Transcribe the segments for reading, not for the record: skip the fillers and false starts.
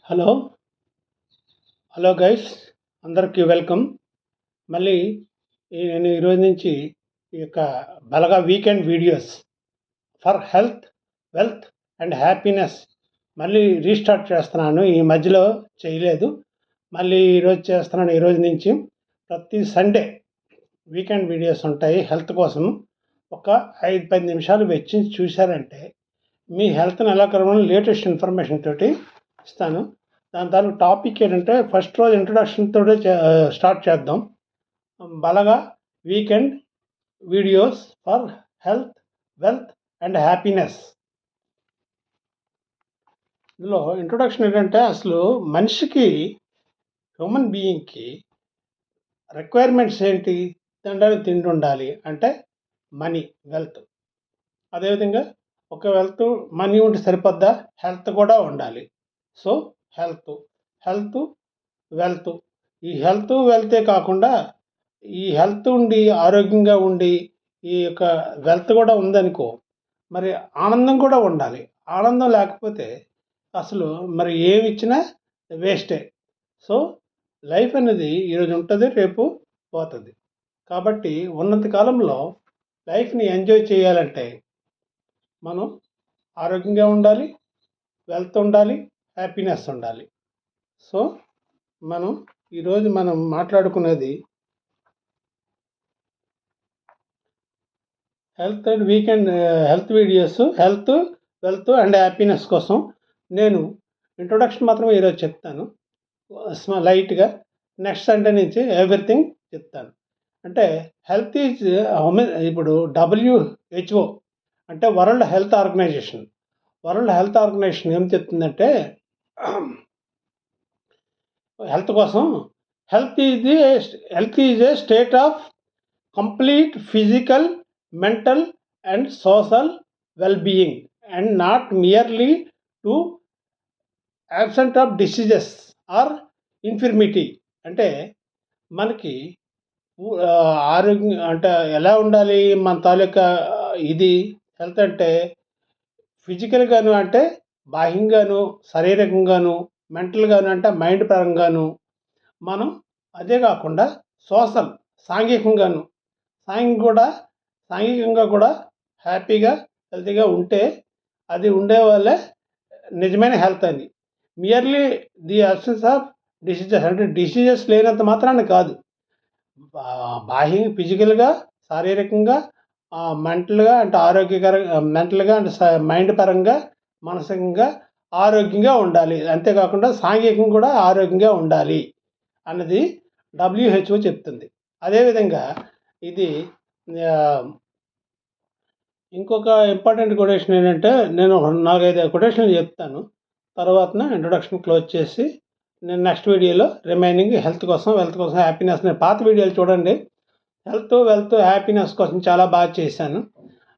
Hello hello guys, అందరికీ welcome. మళ్ళీ నేను ఈరోజు నుంచి ఈ యొక్క Balaga weekend videos for health, wealth and happiness మళ్ళీ రీస్టార్ట్ చేస్తున్నాను. ఈ మధ్యలో చేయలేదు, మళ్ళీ ఈరోజు చేస్తున్నాను. ఈరోజు నుంచి ప్రతి సండే వీకెండ్ వీడియోస్ ఉంటాయి. హెల్త్ కోసం ఒక 5-10 నిమిషాలు వెచ్చించి చూశారంటే మీ హెల్త్ని ఎలా కలవాలని లేటెస్ట్ ఇన్ఫర్మేషన్ తోటి ఇస్తాను. దాని తర్వాత టాపిక్ ఏంటంటే ఫస్ట్ రోజు ఇంట్రొడక్షన్ తోటి స్టార్ట్ చేద్దాం. Balaga weekend videos for health, wealth and happiness. ఇందులో ఇంట్రొడక్షన్ ఏంటంటే అసలు మనిషికి, హ్యూమన్ బీయింగ్కి రిక్వైర్మెంట్స్ ఏంటి? తినడానికి తిండి ఉండాలి అంటే మనీ, వెల్త్. అదేవిధంగా ఒక వెల్త్, మనీ ఉంటే సరిపోద్దా? హెల్త్ కూడా ఉండాలి. So health, wealth. ఈ హెల్త్, వెల్తే కాకుండా ఈ హెల్త్ ఉండి ఆరోగ్యంగా ఉండి ఈ యొక్క వెల్త్ కూడా ఉందనుకో, మరి ఆనందం కూడా ఉండాలి. ఆనందం లేకపోతే అసలు మరి ఏమి ఇచ్చినా వేస్టే. సో లైఫ్ అనేది ఈరోజు ఉంటుంది, రేపు పోతుంది. కాబట్టి ఉన్నంత కాలంలో లైఫ్ని ఎంజాయ్ చేయాలంటే మనం ఆరోగ్యంగా ఉండాలి, వెల్త్ ఉండాలి, హ్యాపీనెస్ ఉండాలి. సో ఈరోజు మనం మాట్లాడుకునేది health and weekend health videos, health, wealth and happiness కోసం. నేను ఇంట్రొడక్షన్ మాత్రమే ఈరోజు చెప్తాను లైట్గా. నెక్స్ట్ సండే నుంచి ఎవ్రీథింగ్ చెప్తాను. అంటే హెల్త్ ఈజ్ ఇప్పుడు WHO అంటే వరల్డ్ హెల్త్ ఆర్గనైజేషన్ ఏం చెప్తుందంటే హెల్త్ కోసం health is a state of complete physical, mental and social well being and not merely to absent of diseases or infirmity. అంటే మనకి ఆరోగ్యం అంటే ఎలా ఉండాలి? మన తాలూకా ఇది హెల్త్ అంటే ఫిజికల్గాను అంటే బాహ్యంగాను, శారీరకంగాను, మెంటల్గాను అంటే మైండ్ పరంగాను మనం, అదే కాకుండా సోషల్ సాంఘికంగాను, సాంఘికంగా కూడా హ్యాపీగా, హెల్తీగా ఉంటే అది ఉండే వాళ్ళే నిజమైన హెల్త్ అని. Merely the absence of diseases అంటే డిసీజెస్ లేనంత మాత్రాన కాదు, ఫిజికల్గా, శారీరకంగా, మెంటల్గా అంటే ఆరోగ్యకరంగా, మెంటల్గా అంటే మైండ్ పరంగా, మానసికంగా ఆరోగ్యంగా ఉండాలి. అంతేకాకుండా సాంఘికంగా కూడా ఆరోగ్యంగా ఉండాలి అన్నది WHO చెప్తుంది. అదేవిధంగా ఇది ఇంకొక ఇంపార్టెంట్ కొటేషన్ ఏంటంటే, నేను 4-5 కొటేషన్లు చెప్తాను. తర్వాత ఇంట్రొడక్షన్ క్లోజ్ చేసి నేను నెక్స్ట్ వీడియోలో రిమైనింగ్ హెల్త్ కోసం, వెల్త్ కోసం, హ్యాపీనెస్. నేను పాత వీడియోలు చూడండి, హెల్త్, వెల్త్, హ్యాపీనెస్ కోసం చాలా బాగా చేశాను.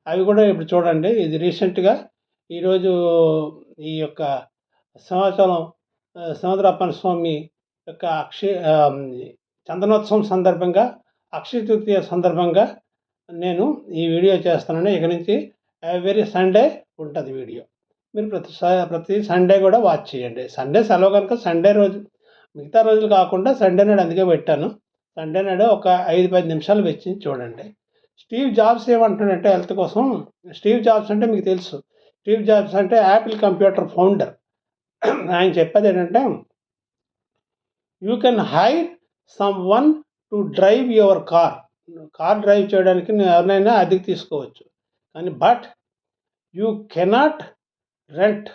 అవి కూడా ఇప్పుడు చూడండి. ఇది రీసెంట్గా ఈరోజు ఈ యొక్క సముద్రప్పన స్వామి యొక్క చందనోత్సవం సందర్భంగా, అక్షయ తృతీయ సందర్భంగా నేను ఈ వీడియో చేస్తున్నాను. ఇక నుంచి ఎవ్రీ సండే ఉంటుంది వీడియో. మీరు ప్రతి సండే కూడా వాచ్ చేయండి. సండే సెలవు కనుక సండే రోజు, మిగతా రోజులు కాకుండా సండే నాడు అందుకే పెట్టాను. సండే నాడు ఒక 5-10 నిమిషాలు వెచ్చించి చూడండి. స్టీవ్ జాబ్స్ ఏమంటున్నాడంటే హెల్త్ కోసం, స్టీవ్ జాబ్స్ అంటే మీకు తెలుసు. స్టీవ్ జాబ్స్ అంటే యాపిల్ కంప్యూటర్ ఫౌండర్. ఆయన చెప్పేది ఏంటంటే, you can hire someone to drive your car drive చేయడానికి ఎవరినైనా అద్దెకి తీసుకోవచ్చు, కానీ but you cannot rent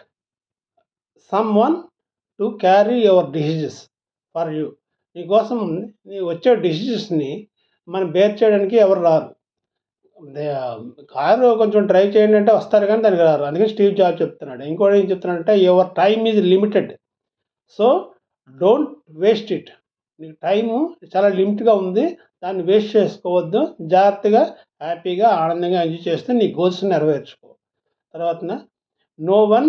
someone to carry your diseases for you. నీకోసం నీ వచ్చే డిసీజెస్ని మనం బేర్ చేయడానికి ఎవరు రారు. కారు కొంచెం డ్రైవ్ చేయండి అంటే వస్తారు, కానీ దానికి రారు. అందుకే స్టీవ్ జాబ్ చెప్తున్నాడు. ఇంకోటి ఏం చెప్తున్నాడంటే, your time is limited, so don't waste it. నీకు టైము చాలా లిమిట్గా ఉంది, దాన్ని వేస్ట్ చేసుకోవద్దు. జాగ్రత్తగా, హ్యాపీగా, ఆనందంగా ఎంజాయ్ చేస్తే నీ గోల్స్ నెరవేర్చుకో. తర్వాత no one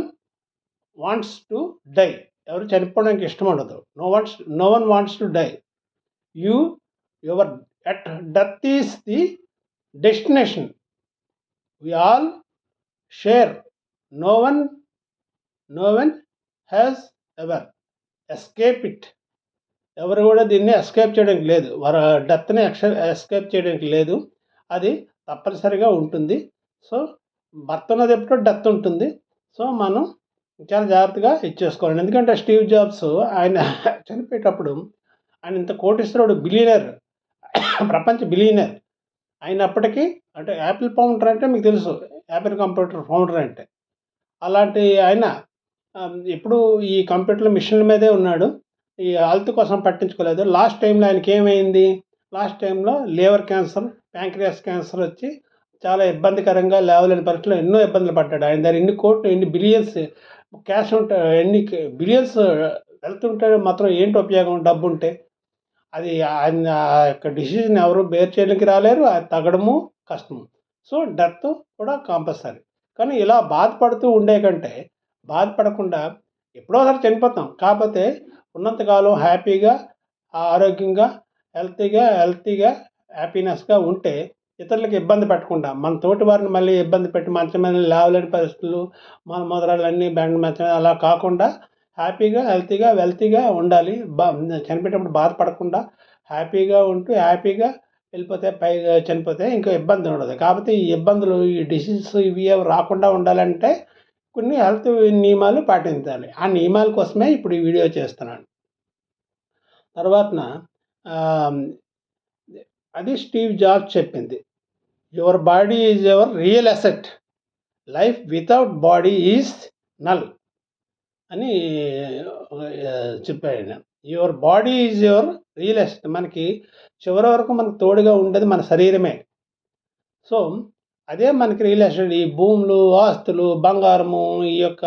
wants to die. ఎవరు చనిపోవడానికి ఇష్టం ఉండదు. No one wants to die. Your death is the destination. We all share. No one has ever. Escape it. ఎవరు కూడా దీన్ని ఎస్కేప్ చేయడానికి లేదు. డెత్‌ని ఎస్కేప్ చేయడానికి లేదు. అది తప్పనిసరిగా ఉంటుంది. సో, బర్త్ ఉన్నదెప్పుడో డెత్ ఉంటుంది. సో, మనం చాలా జాగ్రత్తగా ఇచ్చేసుకోవాలి. ఎందుకంటే స్టీవ్ జాబ్స్ ఆయన చనిపోయేటప్పుడు ఆయన ఇంత కోటీశ్వరుడు, బిలియనర్, ప్రపంచ బిలియనర్ అయినప్పటికీ, అంటే యాపిల్ ఫౌండర్ అంటే మీకు తెలుసు. యాపిల్ కంప్యూటర్ ఫౌండర్ అంటే. అలాంటి ఆయన ఎప్పుడూ ఈ కంప్యూటర్ల మిషన్ల మీదే ఉన్నాడు. ఈ హెల్త్ కోసం పట్టించుకోలేదు. లాస్ట్ టైంలో ఆయనకేమైంది? లాస్ట్ టైంలో లివర్ క్యాన్సర్, ప్యాంక్రియాస్ క్యాన్సర్ వచ్చి చాలా ఇబ్బందికరంగా లేవలేని పరిస్థితిలో ఎన్నో ఇబ్బందులు పడ్డాడు. ఆయన దగ్గర ఎన్ని కోట్లు, ఎన్ని బిలియన్స్ క్యాష్ ఉంటే, బిలియన్స్ వెల్త్ ఉంటే మాత్రం ఏంటి ఉపయోగం డబ్బుంటే? అది ఆయన యొక్క డిసిజన్ ఎవరు బేర్ చేయడానికి రాలేరు. అది తగ్గడము కష్టము. సో, డెత్ కూడా కంపల్సరీ. కానీ ఇలా బాధపడుతూ ఉండే కంటే, బాధపడకుండా ఎప్పుడో ఒకసారి చనిపోతాం. కాకపోతే ఉన్నంతకాలం హ్యాపీగా, ఆరోగ్యంగా, హెల్తీగా, హ్యాపీనెస్‌గా ఉంటే ఇతరులకి ఇబ్బంది పెట్టకుండా, మన తోటి వారిని మళ్ళీ ఇబ్బంది పెట్టి మంచం మీద లేవలేని పరిస్థితులు, మన మొదలన్నీ బెండ్ మంచం మీద అలా కాకుండా హ్యాపీగా, వెల్తీగా ఉండాలి. చనిపోయేటప్పుడు బాధపడకుండా హ్యాపీగా ఉంటూ, హ్యాపీగా వెళ్ళిపోతే, పైగా చనిపోతే ఇంకో ఇబ్బంది ఉండదు. కాకపోతే ఈ ఇబ్బందులు, ఈ డిసీజెస్ ఇవి అవి రాకుండా ఉండాలంటే కొన్ని హెల్త్ నియమాలు పాటించాలి. ఆ నియమాల కోసమే ఇప్పుడు ఈ వీడియో చేస్తున్నాను. తర్వాతన అది స్టీవ్ జాబ్స్ చెప్పింది. Your body is your real asset. Life without body is null అని చెప్పాడు. Your body is your real asset. మనకి చివరి వరకు మనకు తోడుగా ఉండేది మన శరీరమే. సో, అదే మనకి రియల్ అసెట్. ఈ భూములు, ఆస్తులు, బంగారము, ఈ యొక్క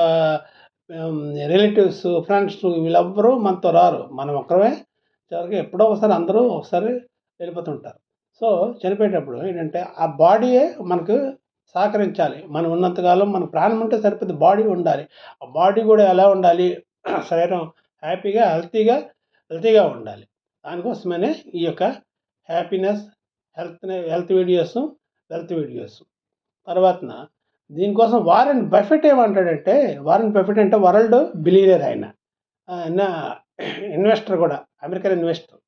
రిలేటివ్స్, ఫ్రెండ్స్ వీళ్ళెవ్వరూ మనతో రారు. మనం ఒక్కరమే. చివరికి ఎప్పుడో ఒకసారి అందరూ ఒకసారి వెళ్ళిపోతుంటారు. సో, చనిపోయేటప్పుడు ఏంటంటే ఆ బాడీయే మనకు సహకరించాలి. మనం ఉన్నంతకాలం మన ప్రాణం ఉంటే సరిపోద్ది, బాడీ ఉండాలి. ఆ బాడీ కూడా ఎలా ఉండాలి? శరీరం హ్యాపీగా, హెల్తీగా ఉండాలి. దానికోసమనే ఈ యొక్క హ్యాపీనెస్, వెల్త్ వీడియోస్. తర్వాతన దీనికోసం వారెన్ బఫెట్ ఏమంటాడంటే, వారెన్ బఫెట్ అంటే వరల్డ్ బిలియనర్ ఆయన. ఇన్వెస్టర్ కూడా, American investor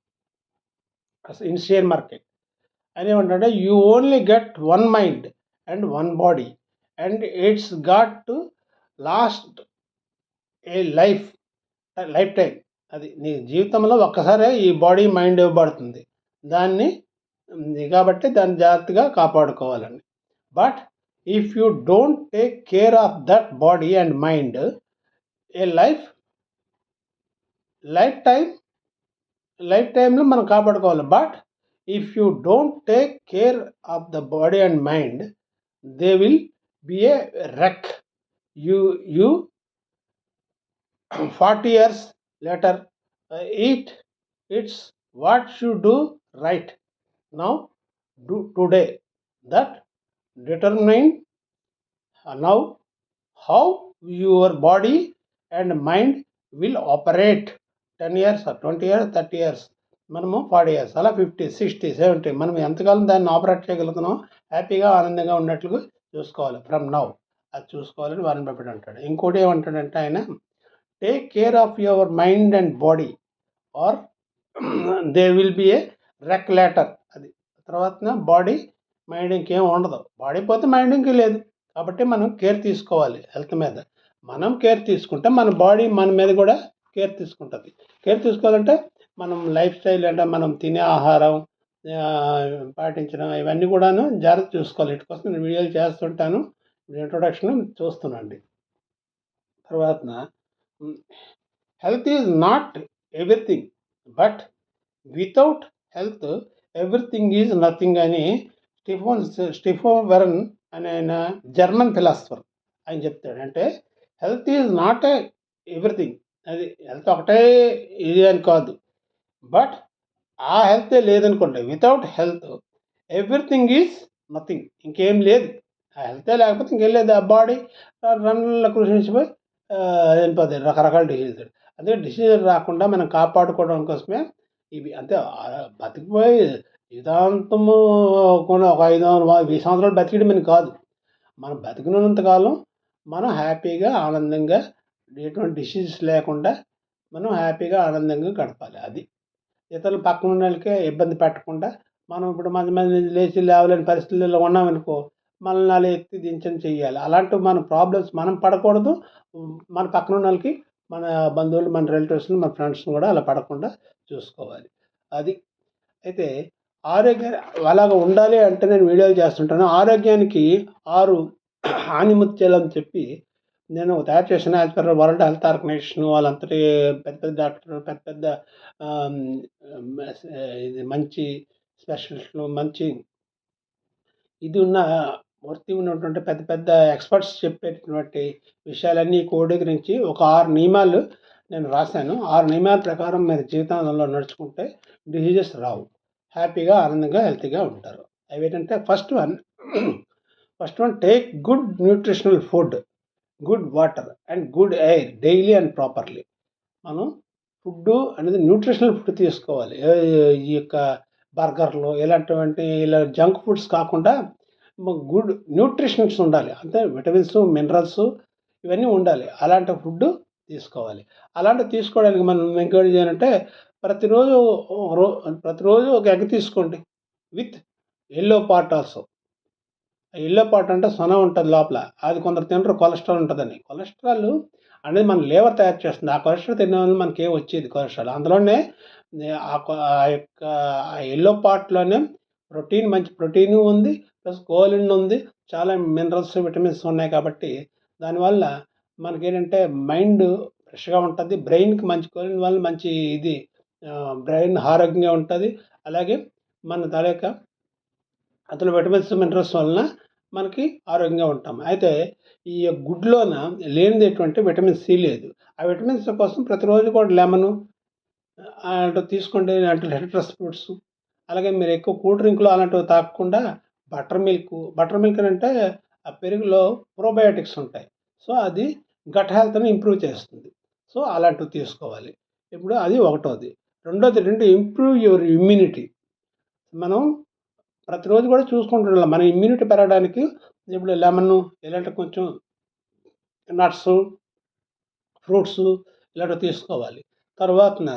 in share market. ఆయన ఏమంటాడంటే, you only get one mind and one body and it's got to last A life time. అది నీ జీవితంలో ఒక్కసారే ఈ బాడీ, మైండ్ ఇవ్వబడుతుంది. దాన్ని కాబట్టి దాన్ని జాగ్రత్తగా కాపాడుకోవాలండి. But if you don't take care of that body and mind, ఏ లైఫ్ టైంలో మనం కాపాడుకోవాలి. But if you don't take care of the body and mind, they will be a wreck. You 40 years later, it's what you do right now, do today, that determine now how your body and mind will operate 10 years or 20 years, 30 years, మనము 40 years, అలా 50, 60, 70 మనం ఎంతకాలం దాన్ని operate చేయగలుగుతున్నాం, హ్యాపీగా, ఆనందంగా ఉన్నట్లుగా చూసుకోవాలి. ఫ్రమ్ నౌ అది చూసుకోవాలని వారెన్ బఫెట్ అంటాడు. ఇంకోటి ఏమంటాడంటే ఆయన, take care of your mind and body or they will be a wreck later. అది తర్వాత బాడీ, మైండ్ ఇంకేం ఉండదు. బాడీ పోతే మైండ్ ఇంక లేదు. కాబట్టి మనం కేర్ తీసుకోవాలి హెల్త్ మీద. మనం కేర్ తీసుకుంటే మన బాడీ మన మీద కూడా కేర్ తీసుకుంటుంది. కేర్ తీసుకోవాలంటే మనం లైఫ్ స్టైల్, అంటే మనం తినే ఆహారం పాటించడం, ఇవన్నీ కూడాను జాగ్రత్త చూసుకోవాలి. వీటి కోసం నేను వీడియోలు చేస్తుంటాను. ఇంట్రొడక్షన్ చూస్తున్నాండి. తర్వాతన health is not everything, but without health everything is nothing అని స్టీఫెన్ వెరన్ అనే ఆయన జర్మన్ ఫిలాసఫర్ ఆయన చెప్తాడు. అంటే హెల్త్ ఈజ్ నాట్ ఎవ్రీథింగ్. అది హెల్త్ ఒకటే ఇది అని కాదు, బట్ ఆ హెల్తే లేదనుకోండి, without health everything is nothing. ఇంకేం లేదు. ఆ హెల్తే లేకపోతే ఇంకేం లేదు. ఆ బాడీ రన్నుల కృషించిపోయి వెళ్ళిపోతాయి రకరకాల డిసీజులు. అదే డిసీజులు రాకుండా మనం కాపాడుకోవడం కోసమే ఇవి. అంతే బతికిపోయి జీవితాంతము కొన్ని ఒక 5-20 సంవత్సరాలు బతికడం అని కాదు. మనం బతికినంతకాలం మనం హ్యాపీగా, ఆనందంగా, ఎటువంటి డిసీజెస్ లేకుండా మనం హ్యాపీగా ఆనందంగా గడపాలి. అది ఇతరులు పక్కన ఉన్న వాళ్ళకే ఇబ్బంది పెట్టకుండా మనం ఇప్పుడు మంది లేచి లేవలేని పరిస్థితుల్లో ఉన్నామనుకో, మనల్ని అలా ఎత్తి దించని చెయ్యాలి. అలాంటి మన ప్రాబ్లమ్స్ మనం పడకూడదు. మన పక్కన ఉన్నోళ్ళకి మన బంధువులు, మన రిలేటివ్స్‌ని, మన ఫ్రెండ్స్‌ని గూడా అలా పడకుండా చూసుకోవాలి. అది. అయితే ఆరోగ్య అలాగ ఉండాలి అంటే నేను వీడియోలు చేస్తుంటాను. ఆరోగ్యానికి 6 ఆణిముత్యాలని చెప్పి నేను తయారు చేశాను. As per world health organisation వాళ్ళంతటి పెద్ద పెద్ద డాక్టర్లు, పెద్ద పెద్ద ఆహ్, ఇది మంచి స్పెషలిస్టులు, మంచి ఇది ఉన్న వర్తి ఉన్నటువంటి పెద్ద పెద్ద ఎక్స్‌పర్ట్స్ చెప్పేటటువంటి విషయాలన్నీ క్రోడీకరించి ఒక 6 నియమాలు నేను రాశాను. 6 నియమాల ప్రకారం మీరు జీవితంలో నడుచుకుంటే డిసీజెస్ రావు. హ్యాపీగా, ఆనందంగా, హెల్తీగా ఉంటారు. అవేంటంటే first one take good nutritional food, good water and good air daily and properly. మనం ఫుడ్డు అనేది న్యూట్రిషనల్ ఫుడ్ తీసుకోవాలి. ఈ యొక్క బర్గర్‌లు ఇలా జంక్ ఫుడ్స్ కాకుండా గుడ్ న్యూట్రిషన్స్ ఉండాలి. అంటే విటమిన్స్, మినరల్స్ ఇవన్నీ ఉండాలి. అలాంటి ఫుడ్డు తీసుకోవాలి. అలాంటివి తీసుకోవడానికి మనం ఎంకరేజ్ చేయాలంటే ప్రతిరోజు ప్రతిరోజు ఒక ఎగ్ తీసుకోండి. With yellow part also. Yellow part అంటే సొన ఉంటది లోపల. అది కొందరు తినరు కొలెస్ట్రాల్ ఉంటదని. కొలెస్ట్రాల్ అనేది మన లివర్ తయారు చేస్తుంది. ఆ కొలెస్ట్రాల్ తినడం వల్ల మనకేం వచ్చేది కొలెస్ట్రాల్. అందులోనే ఆ యొక్క ఆ యెల్లో పార్ట్‌లోనే మంచి ప్రోటీను ఉంది. ప్లస్ కోలిన్ ఉంది. చాలా మినరల్స్, విటమిన్స్ ఉన్నాయి కాబట్టి దానివల్ల మనకేంటంటే మైండ్ ఫ్రెష్‌గా ఉంటది. బ్రెయిన్‌కి మంచి కోలిన్ వల్ల మంచి ఇది బ్రెయిన్ ఆరోగ్యంగా ఉంటది. అలాగే మన తాలూకా అందులో విటమిన్స్, మినరల్స్ వలన మనకి ఆరోగ్యంగా ఉంటాం. అయితే ఈ గుడ్లోన లేనిదేటువంటి విటమిన్ సి లేదు. ఆ విటమిన్స్ కోసం ప్రతిరోజు కూడా లెమను అలాంటివి తీసుకోండి. అంటే సిట్రస్ ఫ్రూట్స్ అలాగే మీరు ఎక్కువ కూల్ డ్రింక్‌లు అలాంటివి తాగకుండా బటర్ మిల్క్ అంటే ఆ పెరుగులో ప్రోబయోటిక్స్ ఉంటాయి. సో, అది గట్ హెల్త్‌ని ఇంప్రూవ్ చేస్తుంది. సో, అలాంటివి తీసుకోవాలి. ఇప్పుడు అది ఒకటోది. రెండోది ఇంప్రూవ్ యువర్ ఇమ్యూనిటీ. మనం ప్రతిరోజు కూడా చూసుకుంటుండాలి. మన ఇమ్యూనిటీ పెరగడానికి ఇప్పుడు లెమను ఇలాంటి కొంచెం నట్సు, ఫ్రూట్సు ఇలాంటివి తీసుకోవాలి. తర్వాతన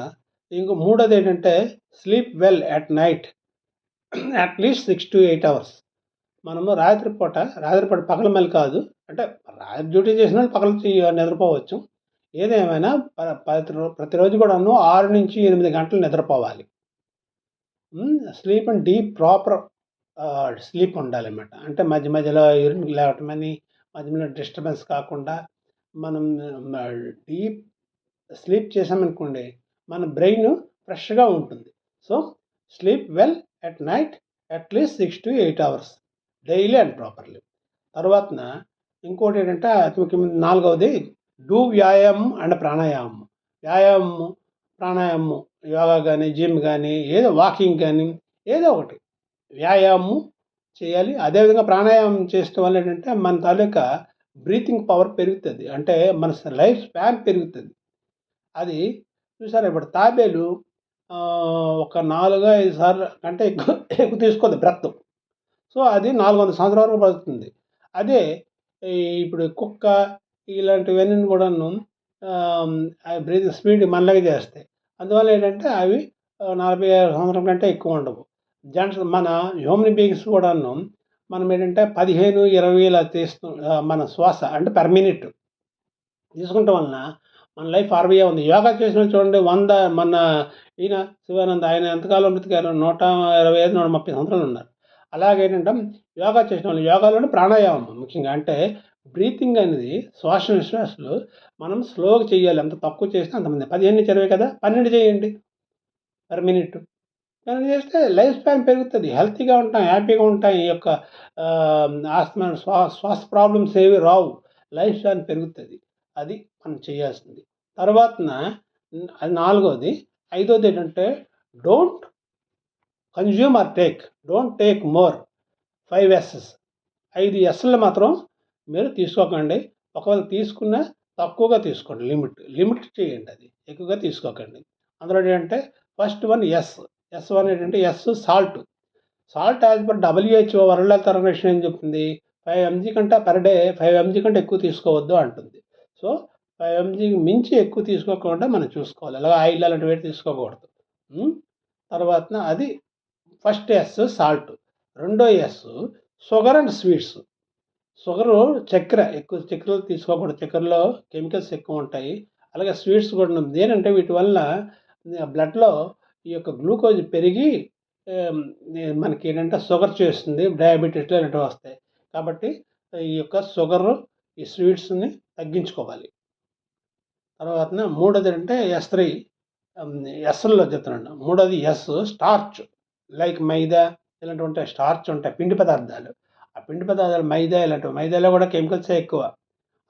మూడోదేంటంటే sleep well at night at least 6-8 hours. మనము రాత్రిపూట పగలమని కాదు. అంటే రాత్రి డ్యూటీ చేసినోళ్ళు పగలు నిద్రపోవచ్చు. ఏదేమైనా ప్రతిరోజు కూడాను 6-8 గంటలు నిద్రపోవాలి. Sleep and deep proper sleep ఉండాలన్నమాట. అంటే మధ్య మధ్యలో యూరిన్‌కి లేవటమని, మధ్య మధ్యలో డిస్టర్బెన్స్ కాకుండా మనం డీప్ స్లీప్ చేశామనుకోండి, మన బ్రెయిన్ ఫ్రెష్‌గా ఉంటుంది. So, sleep well at night at least 6-8 hours daily and properly. తర్వాతన ఇంకోటేంటంటే అతి ముఖ్యమైనది నాలుగవది వ్యాయామం అండ్ ప్రాణాయామం. వ్యాయామము, ప్రాణాయామము యోగా గాని, జిమ్ గాని, ఏదో వాకింగ్ గాని ఏదో ఒకటి వ్యాయామం చేయాలి. అదేవిధంగా ప్రాణాయామం చేయటం వల్ల ఏంటంటే మన తాలూకా బ్రీతింగ్ పవర్ పెరుగుతది. అంటే మన లైఫ్ స్పాన్ పెరుగుతది. అది చూసారా ఇప్పుడు తాబేలు ఒక 4, 5 సార్లు కంటే ఎక్కువ తీసుకోదు బ్రెత్. సో, అది 400 సంవత్సరాల వరకు బతుకుతుంది. అదే ఇప్పుడు కుక్క ఇలాంటివన్నీ కూడాను బ్రీతింగ్ స్పీడ్ మనలాగే చేస్తాయి. అందువల్ల ఏంటంటే అవి 46 సంవత్సరం కంటే ఎక్కువ ఉండవు. మన హ్యూమన్ బీయింగ్స్ కూడాను మనం ఏంటంటే 15, 20 ఇలా మన శ్వాస అంటే పర్ మినిట్ తీసుకుంటం వలన మన లైఫ్ 60 ఉంది. యోగా చేసినోళ్ళు చూడండి 100 మన ఈయన శివానంద్ ఆయన ఎంతకాలం బ్రతికారు? 125, 130 సంవత్సరాలు ఉన్నారు. అలాగేంటంటే యోగా చేసినోళ్ళు యోగాలోనే ప్రాణాయామం ముఖ్యంగా అంటే బ్రీతింగ్ అనేది నిశ్వాసాలు మనం స్లోగా చేయాలి. ఎంత తక్కువ చేసినా అంత మంచిది. 15-20 కదా! 12 చేయండి పర్ మినిట్. అలా చేస్తే లైఫ్ స్పాన్ పెరుగుతది. హెల్తీగా ఉంటాం. హ్యాపీగా ఉంటాం. ఈ యొక్క ఆస్తమా శ్వాస ప్రాబ్లమ్స్ ఏవి రావు. లైఫ్ స్పాన్ పెరుగుతది. అది మనం చేయాల్సింది. తర్వాతన అది నాలుగోది. ఐదోదేంటంటే don't consume or take. Don't take more 5 S S. 5 ఎస్‌లు మాత్రం మీరు తీసుకోకండి. ఒకవేళ తీసుకున్నా తక్కువగా తీసుకోండి లిమిట్ చేయండి అది. ఎక్కువగా తీసుకోకండి. అందులో ఏంటంటే ఫస్ట్ వన్ ఎస్ వన్ ఏంటంటే salt. Salt as per WHO world health organisation ఏం చెప్తుంది? 5 ఎంజీ కంటే పర్ డే 5 ఎంజీ కంటే ఎక్కువ తీసుకోవద్దు అంటుంది. సో, 5 ఎంజీకి మించి ఎక్కువ తీసుకోకుండా మనం చూసుకోవాలి. అలాగే ఆయిల్ అలాంటివి తీసుకోకూడదు. తర్వాతన అది ఫస్ట్ ఎస్ సాల్ట్. రెండో S sugar and sweets. Sugar ఎక్కువ చక్కెరలు తీసుకోకూడదు. చక్కెరలో కెమికల్స్ ఎక్కువ ఉంటాయి. అలాగే స్వీట్స్ కూడా ఉంది. ఏంటంటే వీటి వల్ల బ్లడ్‌లో ఈ యొక్క గ్లూకోజ్ పెరిగి మనకి ఏంటంటే షుగర్ చేస్తుంది. డయాబెటిస్‌లు ఇలాంటివి వస్తాయి. కాబట్టి ఈ యొక్క షుగరు, ఈ స్వీట్స్‌ని తగ్గించుకోవాలి. తర్వాతన మూడోది అంటే S3 ఎస్‌ల్లో చెప్తున్నాను. మూడోది స్టార్చ్ లైక్ మైదా ఇలాంటివి ఉంటాయి. స్టార్చ్ ఉంటాయి. పిండి పదార్థాలు. ఆ పిండి పదార్థాలు మైదా ఇలాంటివి. మైదాలో కూడా కెమికల్సే ఎక్కువ.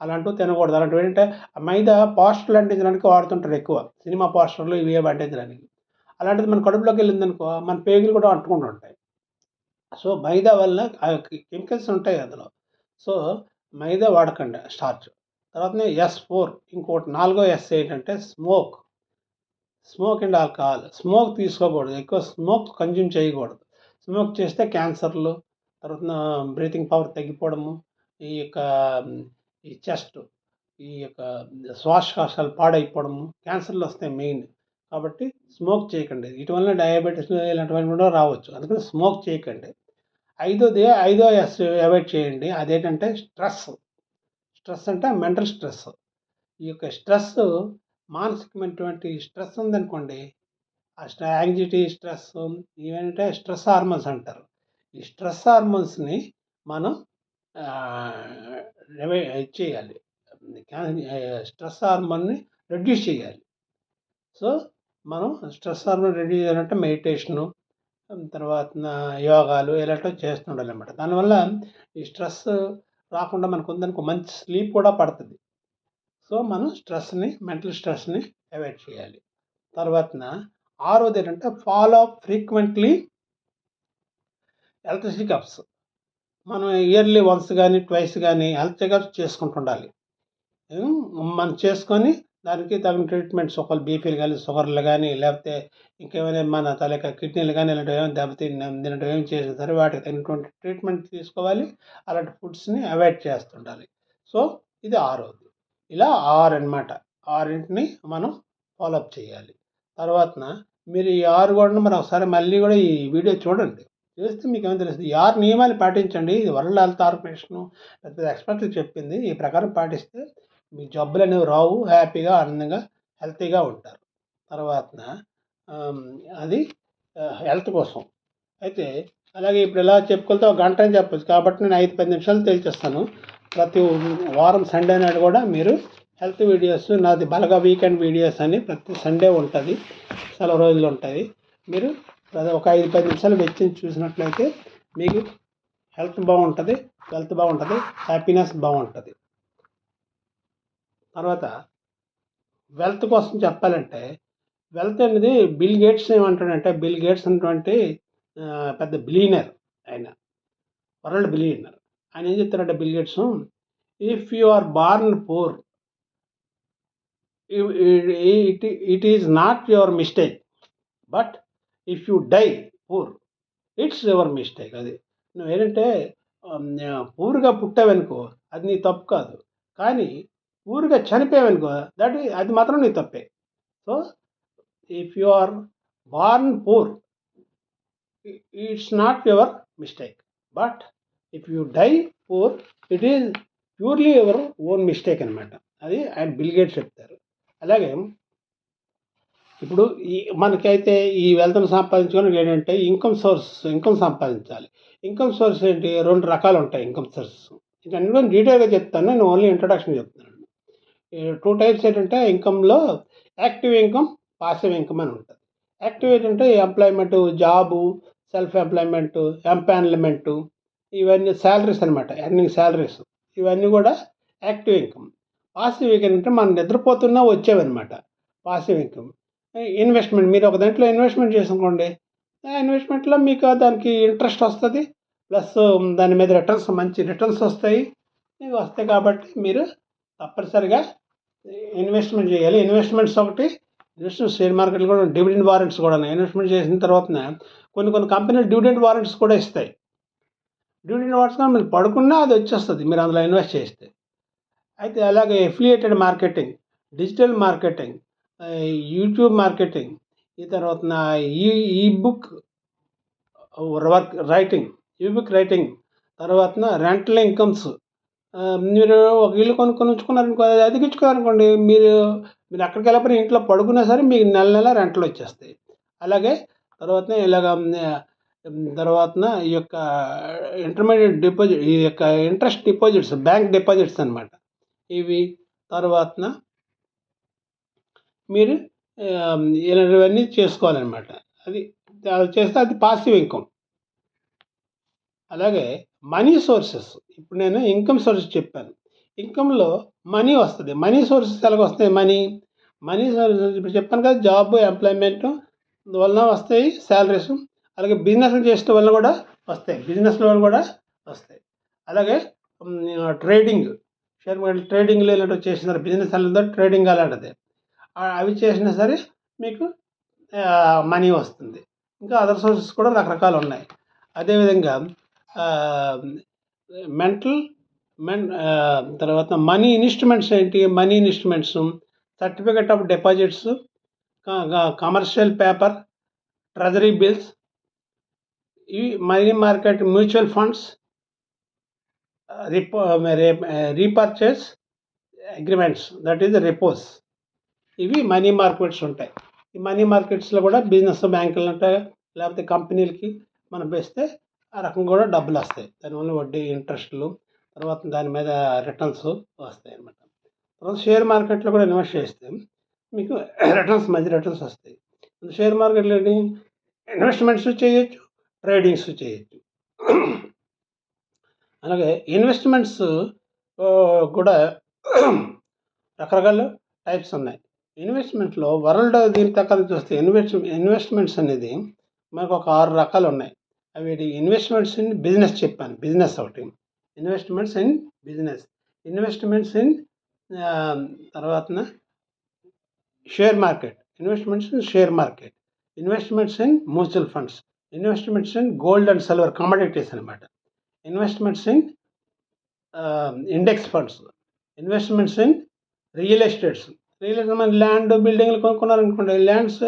అలాంటివి తినకూడదు. అలాంటివి ఏంటంటే ఆ మైదా పోస్టర్‌లు అంటించడానికి వాడుతుంటారు ఎక్కువ. సినిమా పోస్టర్‌లు ఇవి అంటించడానికి. అలాంటిది మన కడుపులోకి వెళ్ళిందనుకో మన పేగులు కూడా అంటుకుంటూ ఉంటాయి. సో, మైదా వల్ల కెమికల్స్ ఉంటాయి అందులో. సో, మైదా వాడకండి స్టార్చ్. తర్వాతనే S4 ఇంకోటి నాలుగో ఎస్ ఏంటంటే స్మోక్ అండ్ ఆల్కహాల్. స్మోక్ తీసుకోకూడదు. ఎక్కువ స్మోక్ కన్జ్యూమ్ చేయకూడదు. స్మోక్ చేస్తే క్యాన్సర్‌లు, తర్వాత బ్రీతింగ్ పవర్ తగ్గిపోవడము, ఈ యొక్క ఈ చెస్ట్, ఈ యొక్క శ్వాసకోశాలు పాడైపోవడము, క్యాన్సర్‌లు వస్తాయి మెయిన్. కాబట్టి స్మోక్ చేయకండి. వీటి వలన డయాబెటిస్ ఇలాంటివన్నీ కూడా రావచ్చు. అందుకని స్మోక్ చేయకండి. ఐదో ఎస్ అవాయిడ్ చేయండి. అదేంటంటే స్ట్రెస్. స్ట్రెస్ అంటే మెంటల్ స్ట్రెస్. ఈ యొక్క స్ట్రెస్ మానసికమైనటువంటి స్ట్రెస్ ఉందనుకోండి, యాంగ్జైటీ, స్ట్రెస్ ఇవేంటంటే స్ట్రెస్ హార్మోన్స్ అంటారు. ఈ స్ట్రెస్ హార్మోన్స్‌ని మనం చేయాలి. స్ట్రెస్ హార్మోన్‌ని రెడ్యూస్ చేయాలి. సో, మనం స్ట్రెస్ హార్మోన్ రెడ్యూస్ చేయాలంటే మెడిటేషను, తర్వాతన యోగాలు ఇలాంటివి చేస్తుండాలన్నమాట. దానివల్ల ఈ స్ట్రెస్ రాకుండా మనకుందనుకో మంచి స్లీప్ కూడా పడతది. సో, మనం మెంటల్ స్ట్రెస్‌ని అవాయిడ్ చేయాలి. తర్వాతన ఆరోదేంటంటే follow up frequently health checkups. మనం ఇయర్లీ వన్స్ గానీ, ట్వైస్ గానీ హెల్త్ చెకప్స్ చేసుకుంటుండాలి. మనం చేసుకొని దానికి తగిన ట్రీట్మెంట్స్ ఒకవేళ బీపీలు గానీ, షుగర్లు గానీ, లేకపోతే ఇంకేమైనా మన తాలూకా కిడ్నీలు గానీ ఇలాంటివి ఏమైనా ఇలాంటివి ఏమి చేసినా సరే వాటికి తగినటువంటి ట్రీట్మెంట్ తీసుకోవాలి. అలాంటి ఫుడ్స్‌ని అవాయిడ్ చేస్తుండాలి. సో, ఇది ఆరోది. ఇలా 6 అన్నమాట. 6 మనం ఫాలో అప్ చేయాలి. తర్వాతన మీరు ఈ 6 గూడాను మరి ఒకసారి మళ్ళీ గూడా ఈ వీడియో చూడండి. చూస్తే మీకేమైనా తెలుస్తది. ఈ 6 నియమాలు పాటించండి. ఇది వరల్డ్ హెల్త్ ఆర్గనైజేషను పెద్ద పెద్ద ఎక్స్‌పర్ట్‌లు చెప్పింది. ఈ ప్రకారం పాటిస్తే మీ జబ్బులనేవి రావు. హ్యాపీగా, ఆనందంగా, హెల్తీగా ఉంటారు. తర్వాతన ఆహ్, అది హెల్త్ కోసం. అయితే అలాగే ఇప్పుడు ఇలా చెప్పుకుంటే ఒక గంట అని చెప్పొచ్చు. కాబట్టి నేను 5, 10 నిమిషాలు తేల్చేస్తాను. ప్రతి వారం సండే నాడు కూడా మీరు హెల్త్ వీడియోస్ నాది బలగా వీకెండ్ వీడియోస్ అని ప్రతి సండే ఉంటది. సెలవు రోజులు ఉంటాయి. మీరు ఒక 5, 10 నిమిషాలు వెచ్చించి చూసినట్లయితే మీకు హెల్త్ బాగుంటది. వెల్త్ బాగుంటది. హ్యాపీనెస్ బాగుంటది. తర్వాత వెల్త్ కోసం చెప్పాలంటే వెల్త్ అనేది బిల్ గేట్స్ ఏమంటాడంటే బిల్ గేట్స్ అనేటువంటి పెద్ద బిలియనర్ ఆయన. World billionaire. ఆయన ఏం చెప్తారంటే Bill Gates if you are born poor it is not your mistake. But if you die poor it's your mistake. అది నువ్వేంటంటే పూర్‌గా పుట్టావనుకో అది నీ తప్పు కాదు. కానీ పూర్‌గా చనిపోయావనుకో అది మాత్రం నీ తప్పే. So, if you are born poor it's not your mistake. But if you die poor it is purely your own mistake అనమాట. అది ఆయన బిల్ గేట్స్ చెప్తారు. అలాగే ఇప్పుడు మనకైతే ఈ వెల్త్‌ని సంపాదించుకోవడానికి ఏంటంటే ఇన్‌కమ్ సంపాదించాలి. ఇన్‌కమ్ సోర్స్ ఏంటి? 2 రకాలు ఉంటాయి ఇన్‌కమ్ సోర్సెస్. ఇవన్నీ కూడా డీటెయిల్‌గా చెప్తాను. నేను ఓన్లీ ఇంట్రడక్షన్ చెప్తున్నాను. ఈ 2 టైప్స్ ఏంటంటే ఇన్‌కమ్‌లో యాక్టివ్ ఇన్‌కమ్, పాసివ్ ఇన్‌కమ్ అని ఉంటది. యాక్టివ్ ఏంటంటే ఎంప్లాయ్‌మెంటు, జాబు, సెల్ఫ్ ఎంప్లాయ్‌మెంటు, ఎంపానల్‌మెంటు ఇవన్నీ సాలరీస్ అనమాట. ఎర్నింగ్ సాలరీస్ ఇవన్నీ కూడా యాక్టివ్ ఇన్‌కమ్. పాసివ్ ఇన్‌కమ్ అంటే మనం నిద్రపోతున్నా వచ్చేవన్నమాట. Passive income. ఇన్వెస్ట్‌మెంట్ మీరు ఒక దాంట్లో ఇన్వెస్ట్‌మెంట్ చేసారనుకోండి. ఆ ఇన్వెస్ట్‌మెంట్‌లో మీకు దానికి ఇంట్రెస్ట్ వస్తది. ప్లస్ దాని మీద మంచి రిటర్న్స్ వస్తాయి. ఇవి వస్తాయి కాబట్టి మీరు తప్పనిసరిగా ఇన్వెస్ట్‌మెంట్ చేయాలి. షేర్ మార్కెట్‌లో కూడా డివిడెండ్ వారెంట్స్ కూడాను. ఇన్వెస్ట్‌మెంట్ చేసిన తర్వాతన కొన్ని కంపెనీలు డివిడెండ్ వారెంట్స్ కూడా ఇస్తాయి. డివిడెండ్ వారెంట్స్ మీరు పడుకున్నా అది వచ్చేస్తది. మీరు అందులో ఇన్వెస్ట్ చేస్తే. అయితే అలాగే affiliated marketing, digital marketing, YouTube marketing, ఈ తర్వాత ఈ ఈ బుక్ వర్క్ రైటింగ్, ఈ బుక్ రైటింగ్, తర్వాత రెంటల్ ఇన్కమ్స్. మీరు ఒక ఇల్లు కొనుక్కొని ఉంచుకున్నారనుకో, అది అద్దెకిచ్చుకున్నారనుకోండి, మీరు మీరు ఎక్కడికి వెళ్ళకపోయినా ఇంట్లో పడుకున్నా సరే మీకు నెల నెల రెంట్లు వచ్చేస్తాయి. అలాగే తర్వాతన ఈ యొక్క ఇంటర్మీడియట్ డిపాజిట్, ఈ యొక్క ఇంట్రెస్ట్ డిపాజిట్స్, బ్యాంక్ డిపాజిట్స్ అనమాట. ఇవి తర్వాతన మీరు ఇలాంటివన్నీ చేసుకోవాలన్నమాట. అది చేస్తే అది పాసివ్ ఇన్కమ్. అలాగే మనీ సోర్సెస్, ఇప్పుడు నేను ఇన్కమ్ సోర్సెస్ చెప్పాను. ఇన్కమ్‌లో మనీ వస్తది. మనీ సోర్సెస్ ఎలాగొస్తాయి? మనీ సోర్సెస్ ఇప్పుడు చెప్పాను కదా! జాబ్, ఎంప్లాయ్‌మెంట్ వలన వస్తాయి సాలరీస్. అలాగే బిజినెస్‌లు చేసడం వలన కూడా వస్తాయి. బిజినెస్‌ల వల్ల కూడా వస్తాయి. అలాగే ట్రేడింగ్, షేర్ మార్కెట్ ట్రేడింగ్‌లో ఇలాంటివి చేసినారు. బిజినెస్ అలాంటిది, ట్రేడింగ్ అలాంటిదే. అవి చేసినా సరే మీకు మనీ వస్తుంది. ఇంకా అదర్ సోర్సెస్ కూడా రకరకాలు ఉన్నాయి. అదేవిధంగా తర్వాత మనీ ఇన్‌స్ట్రుమెంట్స్ ఏంటి? Money instruments, certificate of deposits, commercial paper, treasury bills, ఇవి money market, mutual funds, repurchase agreements, that is repos. ఇవి మనీ మార్కెట్స్ ఉంటాయి. ఈ మనీ మార్కెట్స్‌లో కూడా బిజినెస్ బ్యాంకులు ఉంటాయి. లేకపోతే కంపెనీలకి మనం వేస్తే ఆ రకంగా కూడా డబ్బులు వస్తాయి. దానివల్ల వడ్డీ, ఇంట్రెస్టులు, తర్వాత దాని మీద రిటర్న్స్ వస్తాయి అన్నమాట. తర్వాత షేర్ మార్కెట్‌లో కూడా ఇన్వెస్ట్ చేస్తే మీకు మంచి రిటర్న్స్ వస్తాయి. షేర్ మార్కెట్‌లో ఏంటి? ఇన్వెస్ట్మెంట్స్ చేయొచ్చు, ట్రేడింగ్స్ చేయొచ్చు. అలాగే ఇన్వెస్ట్మెంట్స్ కూడా రకరకాల టైప్స్ ఉన్నాయి. ఇన్వెస్ట్మెంట్‌లో వరల్డ్ దీని ప్రకారం చూస్తే ఇన్వెస్ట్మెంట్స్ అనేది మనకు ఒక 6 రకాలు ఉన్నాయి. అవి ఇన్వెస్ట్మెంట్స్ ఇన్ బిజినెస్ చెప్పాను. బిజినెస్ ఒకటి, investments in business, investments in తర్వాతన share market, investments in share market, investments in mutual funds, investments in gold and silver commodities అనమాట, investments in index funds, investments in real estates. మన land, బిల్డింగ్లు కొనుక్కున్నారనుకోండి, lands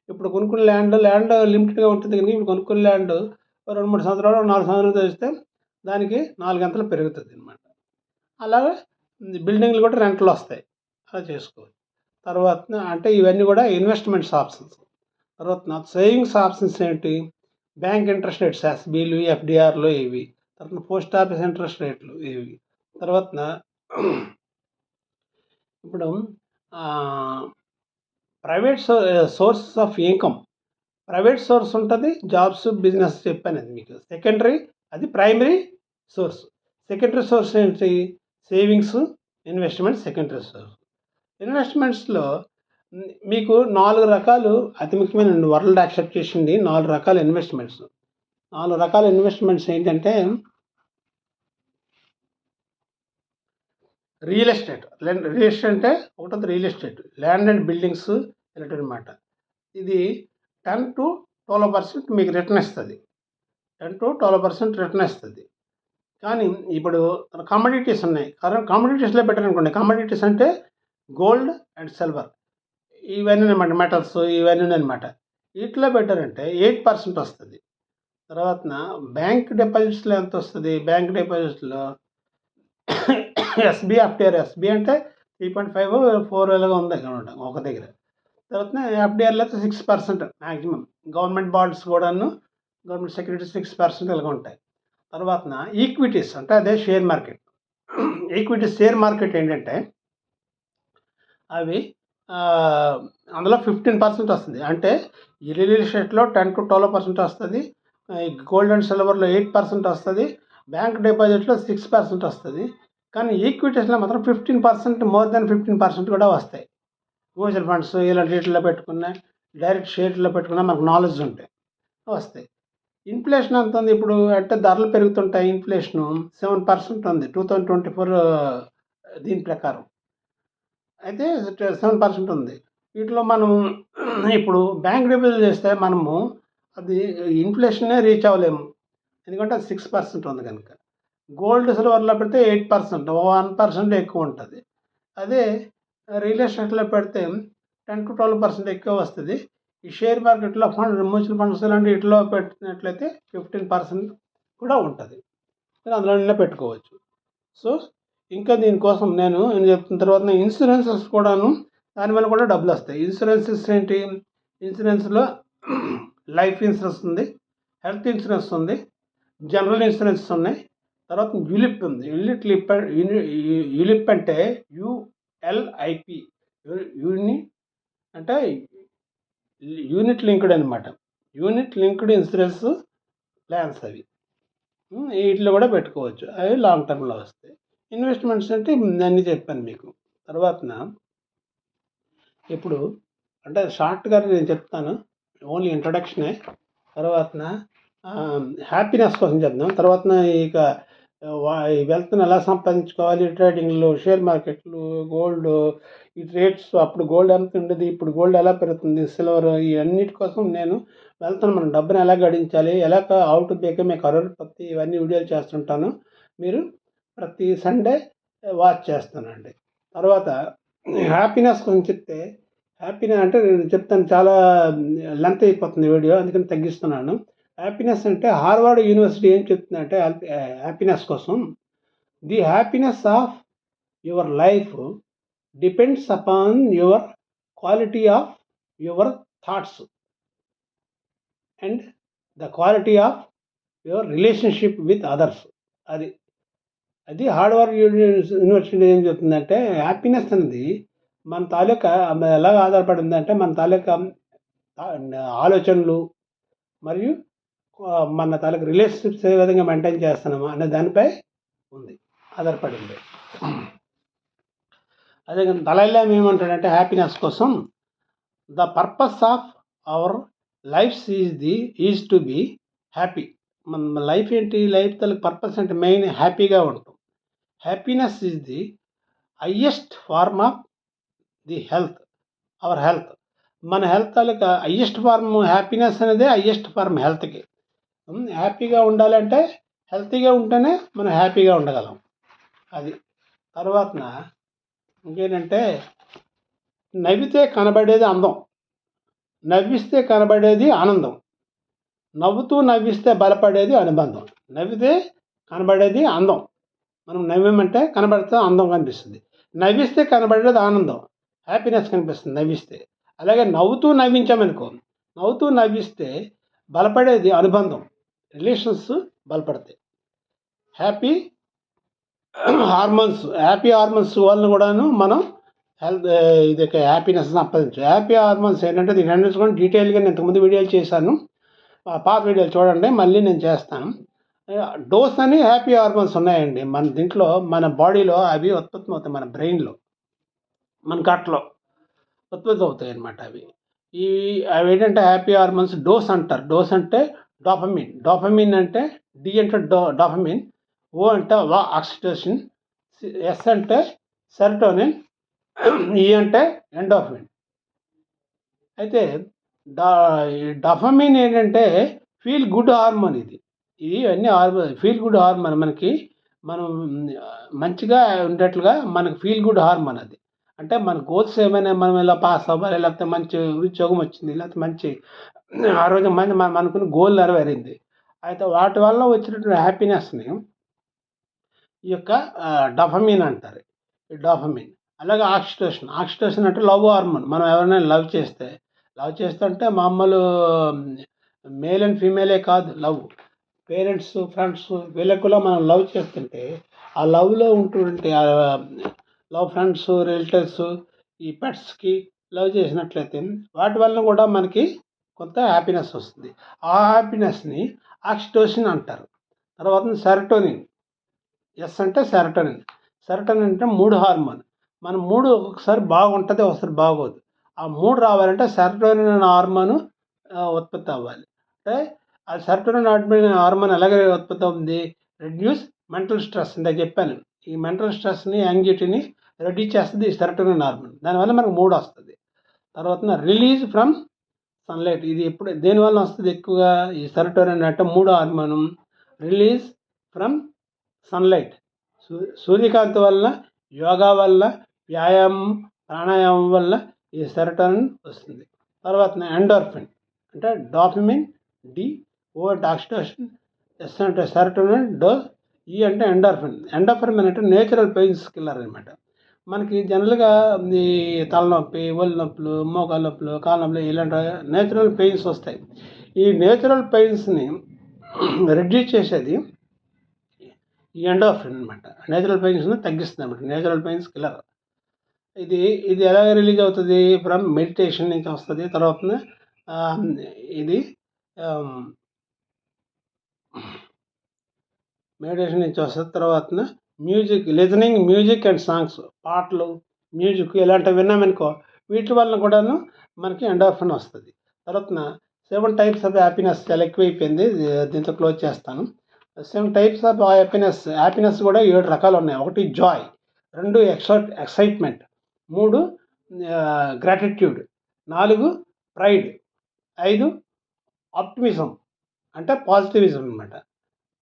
ఇప్పుడు కొనుక్కున్న land లిమిటెడ్గా ఉంటుంది. కానీ ఇప్పుడు కొనుక్కున్న ల్యాండ్ 2-3 సంవత్సరాలు, 4 సంవత్సరాలు తెస్తే దానికి 4 అంతలు పెరుగుతుంది అనమాట. అలాగే బిల్డింగ్లు కూడా రెంట్లు వస్తాయి. అలా చేసుకోవచ్చు. తర్వాత అంటే ఇవన్నీ కూడా ఇన్వెస్ట్మెంట్స్ ఆప్షన్స్. తర్వాత సేవింగ్స్ ఆప్షన్స్ ఏంటి? బ్యాంక్ ఇంట్రెస్ట్ రేట్స్, ఎస్బీలు, ఎఫ్డిఆర్లు ఇవి. తర్వాత పోస్ట్ ఆఫీస్ ఇంట్రెస్ట్ రేట్లు ఇవి. తర్వాత ఇప్పుడు private sources of income. Private source ఉంటుంది, జాబ్స్, బిజినెస్ చెప్పాను అది మీకు. సెకండరీ, అది ప్రైమరీ సోర్స్. సెకండరీ సోర్స్ ఏంటి? Savings, investment secondary source. ఇన్వెస్ట్మెంట్స్లో మీకు 4 రకాలు అతి ముఖ్యమైన వరల్డ్ యాక్సెప్ట్ చేసింది 4 రకాల ఇన్వెస్ట్మెంట్స్. 4 రకాల ఇన్వెస్ట్మెంట్స్ ఏంటంటే రియల్ ఎస్టేట్. రియల్ ఎస్టేట్ అంటే ఒకటోది real estate, land and buildings ఇలాంటివి అనమాట. ఇది 10-12% మీకు రిటర్న్ ఇస్తుంది. 10-12% రిటర్న్ ఇస్తుంది. కానీ ఇప్పుడు కమోడిటీస్ ఉన్నాయి. కమోడిటీస్లో బెటర్ అనుకోండి. కమోడిటీస్ అంటే గోల్డ్ అండ్ సిల్వర్, ఇవన్నీ అనమాట, మెటల్స్ ఇవన్నీ అనమాట. వీటిలో బెటర్ అంటే 8% వస్తుంది. తర్వాత బ్యాంక్ డిపాజిట్స్లో ఎంత వస్తుంది? బ్యాంక్ డిపాజిట్స్లో ఎస్బీ ఎఫ్డిఆర్. ఎస్బీ అంటే 3.5-4 ఇలాగా ఉంది అనమాట ఒక దగ్గర. తర్వాత ఎఫ్డిఆర్లో అయితే 6% మ్యాక్సిమం. గవర్నమెంట్ బాండ్స్ కూడాను, గవర్నమెంట్ సెక్యూరిటీస్ 6% ఇలాగ ఉంటాయి. తర్వాత ఈక్విటీస్ అంటే అదే share market. Equities share market ఏంటంటే అవి అందులో 15% వస్తుంది. అంటే ఈ రియల్ ఎస్టేట్లో 10-12% వస్తుంది. గోల్డ్ అండ్ సిల్వర్లో 8% వస్తుంది. బ్యాంక్ డిపాజిట్లో 6% వస్తుంది. కానీ ఈక్విటీస్లో మాత్రం 15%, మోర్ దెన్ 15% కూడా వస్తాయి. మ్యూచువల్ ఫండ్స్ ఇలాంటి వీటిలో పెట్టుకున్నా, డైరెక్ట్ షేర్లో పెట్టుకున్నా మనకు నాలెడ్జ్ ఉంటాయి, వస్తాయి. ఇన్ఫ్లేషన్ ఎంత ఉంది ఇప్పుడు అంటే? ధరలు పెరుగుతుంటాయి. ఇన్ఫ్లేషను 7% ఉంది 2024 దీని ప్రకారం. అయితే 7% ఉంది. వీటిలో మనం ఇప్పుడు బ్యాంక్ డిపాజిట్ చేస్తే మనము అది ఇన్ఫ్లేషన్నే రీచ్ అవ్వలేము. ఎందుకంటే అది 6% ఉంది కనుక. గోల్డ్, సిల్వర్లో పెడితే 8%, 1% ఎక్కువ ఉంటుంది. అదే రియల్ ఎస్టేట్లో పెడితే 10-12% ఎక్కువ వస్తుంది. ఈ షేర్ మార్కెట్లో మ్యూచువల్ ఫండ్స్ ఇలాంటి వీటిలో పెట్టినట్లయితే 15% కూడా ఉంటుంది. మీరు అందులోనే పెట్టుకోవచ్చు. సో ఇంకా దీనికోసం నేను చెప్తున్న తర్వాత ఇన్సూరెన్సెస్ కూడాను, దానివల్ల కూడా డబ్బులు వస్తాయి. ఇన్సూరెన్సెస్ ఏంటి? ఇన్సూరెన్స్లో లైఫ్ ఇన్సూరెన్స్ ఉంది, హెల్త్ ఇన్సూరెన్స్ ఉంది, జనరల్ ఇన్సూరెన్స్ ఉన్నాయి. తర్వాత యులిప్ ఉంది. యులిప్ అంటే యుఎల్ఐపి, యూని అంటే యూనిట్ లింక్డ్ అనమాట. యూనిట్ లింక్డ్ ఇన్సూరెన్స్ ప్లాన్స్ అవి. వీటిలో కూడా పెట్టుకోవచ్చు. అవి లాంగ్ టర్మ్లో వస్తాయి. ఇన్వెస్ట్మెంట్స్ అంటే అన్నీ చెప్పాను మీకు. తర్వాతన ఇప్పుడు అంటే షార్ట్గా నేను చెప్తాను, ఓన్లీ ఇంట్రడక్షనే. తర్వాతన హ్యాపీనెస్ కోసం చెప్తాం. తర్వాతన ఇక ఈ వెల్త్ని ఎలా సంపాదించుకోవాలి, ట్రేడింగ్లు, షేర్ మార్కెట్లు, గోల్డ్, ఈ రేట్స్, అప్పుడు గోల్డ్ ఎంత ఉండేది, ఇప్పుడు గోల్డ్ ఎలా పెరుగుతుంది, సిల్వర్, ఇవన్నిటి కోసం నేను వెళ్తాను. మనం డబ్బుని ఎలా గడించాలి, ఎలా how to become a crorepati, ఇవన్నీ వీడియోలు చేస్తుంటాను. మీరు ప్రతి సండే వాచ్ చేస్తానండి. తర్వాత హ్యాపీనెస్ గురించి చెప్తే, హ్యాపీనెస్ అంటే నేను చెప్తాను, చాలా లెంత్ అయిపోతుంది వీడియో, అందుకని తగ్గిస్తున్నాను. హ్యాపీనెస్ అంటే హార్వర్డ్ యూనివర్సిటీ ఏం చెప్తుందంటే హ్యాపీనెస్ కోసం, the happiness of your life depends upon your quality of your thoughts and the quality of your relationship with others. అది హార్వర్డ్ యూనివర్సిటీ ఏం చెప్తుందంటే, హ్యాపీనెస్ అనేది మన తాలూకా ఎలాగ ఆధారపడిందంటే మన తాలూకా ఆలోచనలు మరియు మన తాలూకా రిలేషన్షిప్స్ ఏ విధంగా మెయింటైన్ చేస్తున్నామా అనే దానిపై ఉంది, ఆధారపడింది. అదే దలైలామా ఏమంటాడంటే హ్యాపీనెస్ కోసం, the purpose of our lives is to be happy. మన లైఫ్ ఏంటి? లైఫ్ తాలూకు పర్పస్ అంటే మెయిన్ హ్యాపీగా ఉంటాం. Happiness is the highest form of the health, our health. మన హెల్త్ తాలూకా హయ్యెస్ట్ ఫార్మ్ హ్యాపీనెస్ అనేది హయ్యెస్ట్ ఫార్మ్ హెల్త్కి. హ్యాపీగా ఉండాలంటే హెల్తీగా ఉంటేనే మనం హ్యాపీగా ఉండగలం. అది. తర్వాతన ఇంకేంటంటే, నవ్వితే కనబడేది అందం, నవ్విస్తే కనబడేది ఆనందం, నవ్వుతూ నవ్విస్తే బలపడేది అనుబంధం. నవ్వితే కనబడేది అందం, మనం నవ్వామంటే కనబడితే అందం కనిపిస్తుంది. నవ్విస్తే కనబడేది ఆనందం, హ్యాపీనెస్ కనిపిస్తుంది నవ్విస్తే. అలాగే నవ్వుతూ నవ్వించామనుకో, నవ్వుతూ నవ్విస్తే బలపడేది అనుబంధం, రిలేషన్స్ బలపడతాయి. హ్యాపీ హార్మోన్స్ వలన కూడాను మనం హెల్త్ ఇది హ్యాపీనెస్ సంపాదించు. హ్యాపీ హార్మోన్స్ ఏంటంటే దీని అన్నిటి కూడా డీటెయిల్గా నేను ఇంతకుముందు వీడియోలు చేశాను, పాత వీడియోలు చూడండి, మళ్ళీ నేను చేస్తాను. డోస్ అని హ్యాపీ హార్మోన్స్ ఉన్నాయండి మన దీంట్లో, మన బాడీలో అవి ఉత్పత్తి అవుతాయి, మన బ్రెయిన్లో, మన గట్లో ఉత్పత్తి అవుతాయి అన్నమాట. అవి ఏంటంటే హ్యాపీ హార్మోన్స్ డోస్ అంటారు. డోస్ అంటే డోపమిన్ అంటే డి అంటే డోపమిన్, ఓ అంటే ఆక్సిటోసిన్, ఎస్ అంటే సెరటోనిన్, ఈ అంటే ఎండోర్ఫిన్. అయితే డోపమిన్ ఏంటంటే ఫీల్ గుడ్ హార్మోన్. ఇది అన్నీ హార్మోన్, ఫీల్ గుడ్ హార్మోన్, మనం మంచిగా ఉండేట్లుగా మనకు ఫీల్ గుడ్ హార్మోన్. అది అంటే మన గోల్స్ ఏమైనా మనం ఇలా పాస్ అవ్వాలి, లేకపోతే మంచి ఉద్యోగం వచ్చింది, లేకపోతే మంచి ఆరోగ్యం, మనం అనుకున్న గోల్ నెరవేరింది, అయితే వాటి వల్ల వచ్చినటువంటి హ్యాపీనెస్ని ఈ యొక్క డోపమిన్ అంటారు. ఈ డోపమిన్. అలాగే ఆక్సిటోసిన్ అంటే లవ్ హార్మోన్. మనం ఎవరైనా లవ్ చేస్తే అంటే మామూలు మేల్ అండ్ ఫీమేలే కాదు, లవ్ పేరెంట్స్, ఫ్రెండ్స్, వీళ్ళకు కూడా మనం లవ్ చేస్తుంటే ఆ లవ్లో ఉంటుంటే లవ్ ఫ్రెండ్స్, రిలేటివ్స్, ఈ పెట్స్కి లవ్ చేసినట్లయితే వాటి వల్ల కూడా మనకి కొంత హ్యాపీనెస్ వస్తుంది. ఆ హ్యాపీనెస్ని ఆక్సిటోసిన్ అంటారు. తర్వాత సెరటోనిన్, ఎస్ అంటే సెరటోనిన్ అంటే 3 హార్మోన్. మన 3 ఒక్కొక్కసారి బాగుంటుంది, ఒకసారి బాగోదు. ఆ 3 రావాలంటే సెరటోనిన్ అనే హార్మోన్ ఉత్పత్తి అవ్వాలి. అంటే ఆ సెరటోనిన్ హార్మోన్ ఎలాగే ఉత్పత్తి అవుతుంది? Reduce mental stress. ఇందాక చెప్పాను, ఈ మెంటల్ స్ట్రెస్ని, యాంగ్జైటీని రెడ్యూస్ చేస్తుంది ఈ సెరటోనిన్ హార్మోన్. దానివల్ల మనకు మూడ్ వస్తుంది. తర్వాత రిలీజ్ ఫ్రమ్ సన్లైట్. ఇది ఎప్పుడు దేనివల్ల వస్తుంది ఎక్కువగా? ఈ సెరటోనిన్ అంటే 3 హార్మోన్ రిలీజ్ ఫ్రమ్ సన్లైట్, సూర్యకాంతి వల్ల, యోగా వల్ల, వ్యాయామం, ప్రాణాయామం వల్ల ఈ సెరటోనిన్ వస్తుంది. తర్వాత ఎండోర్ఫిన్ అంటే డాపమిన్, డి ఓ అంటే ఆక్సిడోషన్, ఎస్ అంటే సెరటోనిన్, డోస్, ఈ అంటే ఎండోర్ఫిన్ అంటే నేచురల్ పెయిన్స్ కిల్లర్ అనమాట. మనకి జనరల్గా ఈ తలనొప్పి, ఒళ్ళు నొప్పులు, మోకాలు నొప్పులు, కాళ్ళ నొప్పులు ఇలాంటి నేచురల్ పెయిన్స్ వస్తాయి. ఈ నేచురల్ పెయిన్స్ని రెడ్యూస్ చేసేది ఈ ఎండోర్ఫిన్ అనమాట. నేచురల్ పెయిన్స్ని తగ్గిస్తుంది అనమాట. Natural pains killer. ఇది ఇది ఎలా రిలీజ్ అవుతుంది? ఫ్రమ్ మెడిటేషన్ నుంచి వస్తుంది. తర్వాత ఇది మెడిటేషన్ నుంచి వస్తుంది. తర్వాత లిజనింగ్ మ్యూజిక్ అండ్ సాంగ్స్, పాటలు, మ్యూజిక్ ఇలాంటివి విన్నామనుకో, వీటి వల్ల కూడాను మనకి ఎండోర్ఫిన్ వస్తుంది. తర్వాత 7 టైప్స్ ఆఫ్ హ్యాపీనెస్, చాలా ఎక్కువైపోయింది, దీంతో క్లోజ్ చేస్తాను. 7 టైప్స్ ఆఫ్ హ్యాపీనెస్ కూడా 7 రకాలు ఉన్నాయి. 1 Joy, 2 excitement, 3 gratitude, 4 pride, 5 optimism అంటే పాజిటివిజం అనమాట,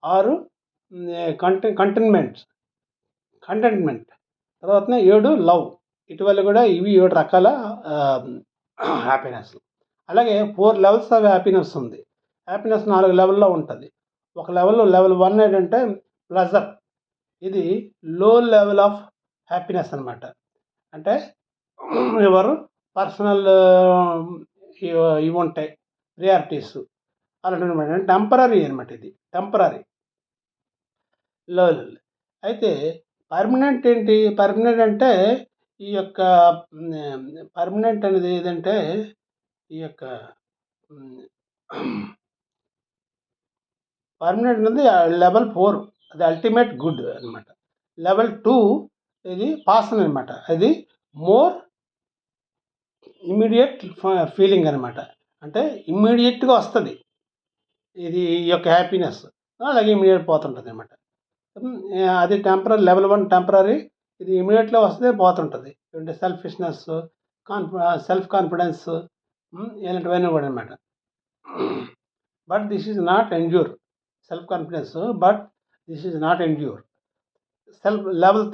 6 కంటెంట్మెంట్, తర్వాత 7 లవ్. ఇటీవల కూడా ఇవి 7 రకాల హ్యాపీనెస్. అలాగే 4 లెవెల్స్ ఆఫ్ హ్యాపీనెస్ ఉంది. హ్యాపీనెస్ 4 లెవెల్లో ఉంటుంది. ఒక లెవెల్ 1 ఏంటంటే ప్లెజర్. ఇది లో లెవెల్ ఆఫ్ హ్యాపీనెస్ అనమాట. అంటే ఎవరు పర్సనల్ ఇవి ఉంటాయి, ప్రియారిటీస్ అలాంటి టెంపరీ అనమాట. ఇది టెంపరీ లో. అయితే పర్మనెంట్ ఏంటి? పర్మనెంట్ అంటే ఈ యొక్క పర్మనెంట్ అనేది ఏదంటే ఈ యొక్క పర్మనెంట్ అనేది లెవెల్ 4, అది అల్టిమేట్ గుడ్ అనమాట. లెవెల్ 2 ఇది పాసన్ అనమాట, అది మోర్ ఇమ్మీడియట్ ఫీలింగ్ అనమాట. అంటే ఇమ్మీడియట్గా వస్తుంది ఇది ఈ యొక్క హ్యాపీనెస్, అలాగే ఇమ్మీడియట్ పోతుంటుంది అనమాట. అది టెంపరీ. లెవెల్ 1 టెంపరీ, ఇది ఇమీడియట్గా వస్తే పోతుంటుంది. అంటే సెల్ఫిష్నెస్, సెల్ఫ్ కాన్ఫిడెన్స్ ఇలాంటివన్నీ కూడా అనమాట. But this is not endure. Self confidence, but this is not endure. Level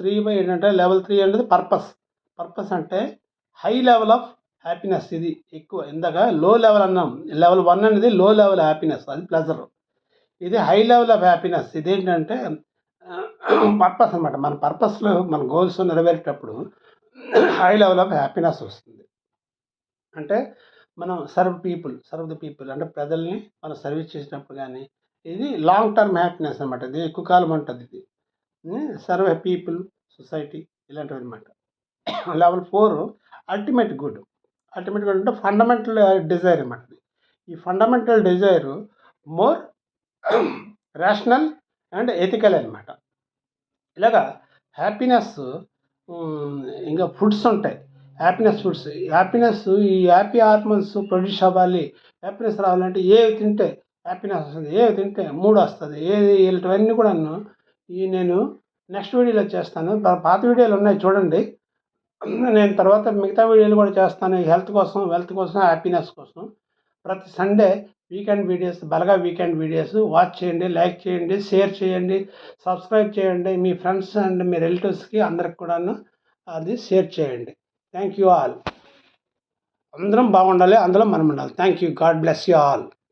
3 ఏంటంటే లెవెల్ 3 అనేది పర్పస్ అంటే హై లెవెల్ ఆఫ్ హ్యాపీనెస్. ఇది ఎక్కువ. ఇందాక లో లెవెల్ అన్నాం. లెవెల్ 1 అనేది లో లెవెల్ హ్యాపీనెస్, అది ప్లెజర్. ఇది హై లెవెల్ ఆఫ్ హ్యాపీనెస్. ఇదేంటంటే పర్పస్ అనమాట. మన పర్పస్లో మన గోల్స్ నెరవేరేటప్పుడు హై లెవెల్ ఆఫ్ హ్యాపీనెస్ వస్తుంది. అంటే మనం సర్వ్ ద పీపుల్ అంటే ప్రజల్ని మనం సర్వీస్ చేసినప్పుడు కానీ, ఇది లాంగ్ టర్మ్ హ్యాపీనెస్ అనమాట. ఇది ఎక్కువ కాలం ఉంటుంది. ఇది సర్వ్ పీపుల్, సొసైటీ ఇలాంటివి అనమాట. లెవెల్ 4 అల్టిమేట్ గుడ్ అంటే ఫండమెంటల్ డిజైర్ అనమాట. ఈ fundamental desire more rational and ethical అనమాట. ఇలాగా హ్యాపీనెస్ ఇంకా ఫుడ్స్ ఉంటాయి, హ్యాపీనెస్ ఈ హ్యాపీ హార్మోన్స్ ప్రొడ్యూస్ అవ్వాలి. హ్యాపీనెస్ రావాలంటే ఏవి తింటే హ్యాపీనెస్ వస్తుంది, ఏవి తింటే మూడ్ వస్తుంది, ఇలాంటివన్నీ కూడా నేను నెక్స్ట్ వీడియోలో చేస్తాను. పాత వీడియోలు ఉన్నాయి చూడండి. నేను తర్వాత మిగతా వీడియోలు కూడా చేస్తాను. హెల్త్ కోసం, వెల్త్ కోసం, హ్యాపీనెస్ కోసం. ప్రతి సండే వీకెండ్ వీడియోస్ వాచ్ చేయండి, లైక్ చేయండి, షేర్ చేయండి, సబ్స్క్రైబ్ చేయండి. మీ ఫ్రెండ్స్ అండ్ మీ రిలేటివ్స్కి అందరికి కూడాను అది షేర్ చేయండి. Thank you all. అందరం బాగుండాలి, అందులో మనం ఉండాలి. Thank you. God bless you all.